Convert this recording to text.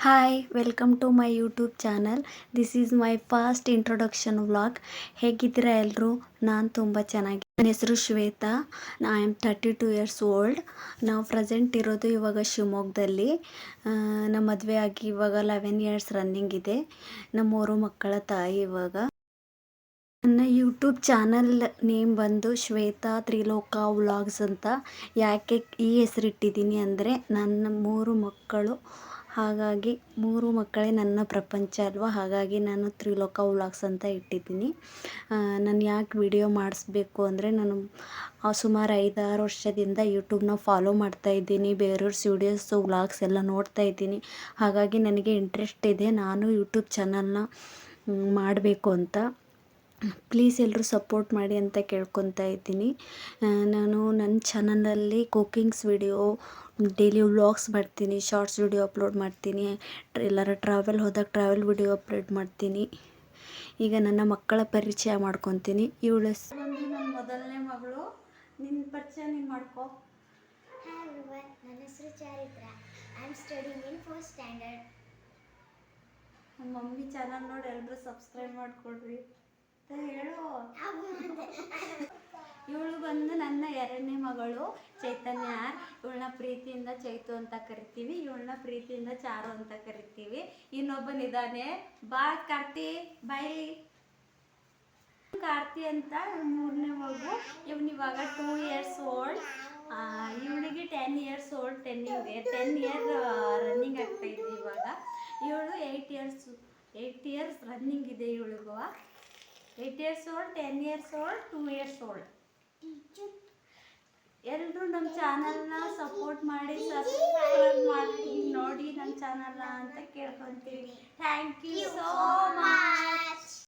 Hi welcome to my YouTube channel. This is my first introduction vlog. ಹೇಗಿದ್ದೀರಾ ಎಲ್ಲರೂ? ನಾನು ತುಂಬ ಚೆನ್ನಾಗಿ. ನನ್ನ ಹೆಸರು Shweta. I am 32 years old. ನಾವು ಪ್ರೆಸೆಂಟ್ ಇರೋದು ಇವಾಗ ಶಿವಮೊಗ್ಗದಲ್ಲಿ. ನಮ್ಮ ಮದುವೆ ಆಗಿ ಇವಾಗ 11 ಇಯರ್ಸ್ ರನ್ನಿಂಗ್ ಇದೆ. ನಮ್ಮ 3 ಮಕ್ಕಳ ತಾಯಿ ಇವಾಗ. ನನ್ನ ಯೂಟ್ಯೂಬ್ ಚಾನಲ್ ನೇಮ್ ಬಂದು ಶ್ವೇತಾ ತ್ರಿಲೋಕ ವ್ಲಾಗ್ಸ್ ಅಂತ. ಯಾಕೆ ಈ ಹೆಸರಿಟ್ಟಿದ್ದೀನಿ ಅಂದರೆ ನನ್ನ 3 ಮಕ್ಕಳು, ಹಾಗಾಗಿ 3 ಮಕ್ಕಳೇ ನನ್ನ ಪ್ರಪಂಚ ಅಲ್ವಾ, ಹಾಗಾಗಿ ನಾನು ತ್ರಿಲೋಕ ವ್ಲಾಗ್ಸ್ ಅಂತ ಇಟ್ಟಿದ್ದೀನಿ. ನಾನು ಯಾಕೆ ವಿಡಿಯೋ ಮಾಡಿಸ್ಬೇಕು ಅಂದರೆ, ನಾನು ಸುಮಾರು 5-6 ವರ್ಷದಿಂದ ಯೂಟ್ಯೂಬ್ನ ಫಾಲೋ ಮಾಡ್ತಾ ಇದ್ದೀನಿ. ಬೇರೆಯವ್ರ ವಿಡಿಯೋಸು ವ್ಲಾಗ್ಸ್ ಎಲ್ಲ ನೋಡ್ತಾ ಇದ್ದೀನಿ. ಹಾಗಾಗಿ ನನಗೆ ಇಂಟ್ರೆಸ್ಟ್ ಇದೆ ನಾನು ಯೂಟ್ಯೂಬ್ ಚಾನಲ್ನ ಮಾಡಬೇಕು ಅಂತ. ಪ್ಲೀಸ್ ಎಲ್ಲರೂ ಸಪೋರ್ಟ್ ಮಾಡಿ ಅಂತ ಕೇಳ್ಕೊತಾ ಇದ್ದೀನಿ. ನಾನು ನನ್ನ ಚಾನಲಲ್ಲಿ ಕುಕ್ಕಿಂಗ್ಸ್ ವಿಡಿಯೋ, ಡೈಲಿ ವ್ಲಾಗ್ಸ್ ಮಾಡ್ತೀನಿ, ಶಾರ್ಟ್ಸ್ ವಿಡಿಯೋ ಅಪ್ಲೋಡ್ ಮಾಡ್ತೀನಿ, ಎಲ್ಲರ ಟ್ರಾವೆಲ್ ಹೋದಾಗ ಟ್ರಾವೆಲ್ ವಿಡಿಯೋ ಅಪ್ಲೋಡ್ ಮಾಡ್ತೀನಿ. ಈಗ ನನ್ನ ಮಕ್ಕಳ ಪರಿಚಯ ಮಾಡ್ಕೊತೀನಿ. ಇವಳು ನನ್ನ ಮೊದಲನೇ ಮಗಳು. ನಿನ್ನ ಪರಿಚಯ ನೀನು ಮಾಡ್ಕೊ. ಹಾಯ್ ಎವ್ರಿವನ್, ನನ್ನ ಹೆಸರು Charitra. I am studying in 4th standard. ನಮ್ಮ ಮಮ್ಮಿ ಚಾನಲ್ ನೋಡಿ ಎಲ್ಲರೂ ಸಬ್ಸ್ಕ್ರೈಬ್ ಮಾಡಿಕೊಡ್ರಿ ಅಂತ ಹೇಳು. ಇವಳು ಬಂದು ನನ್ನ 2ನೇ ಮಗಳು ಚೈತನ್ಯ. ಇವಳನ್ನ ಪ್ರೀತಿಯಿಂದ ಚೈತು ಅಂತ ಕರಿತೀವಿ, ಇವಳನ್ನ ಪ್ರೀತಿಯಿಂದ ಚಾರು ಅಂತ ಕರಿತೀವಿ. ಇನ್ನೊಬ್ಬನಿದ್ದಾನೆ, ಬಾ ಕಾರ್ತಿ, ಬಾಯ್. ಕಾರ್ತಿ ಅಂತ 3ನೇ ಮಗು. ಇವನಿವಾಗ 2 ಇಯರ್ಸ್ ಓಲ್ಡ್. ಇವಳಿಗೆ 10 ಇಯರ್ಸ್ ಓಲ್ಡ್. 10 ಇಯರ್ ರನ್ನಿಂಗ್ ಆಗ್ತಾ ಇದೆ ಇವಾಗ. ಇವಳು 8 ಇಯರ್ಸ್ ರನ್ನಿಂಗ್ ಇದೆ ಇವಳಿಗೂ. 8 years old, 10 years old, 2 years old. ಎಲ್ಲರೂ ನಮ್ಮ ಚಾನಲ್ನ ಸಪೋರ್ಟ್ ಮಾಡಿ, ಸಬ್ಸ್ಕ್ರೈಬ್ ಮಾಡಿ ನೋಡಿ ನಮ್ಮ ಚಾನಲ್ನ ಅಂತ ಕೇಳ್ಕೊತೀವಿ. Thank you so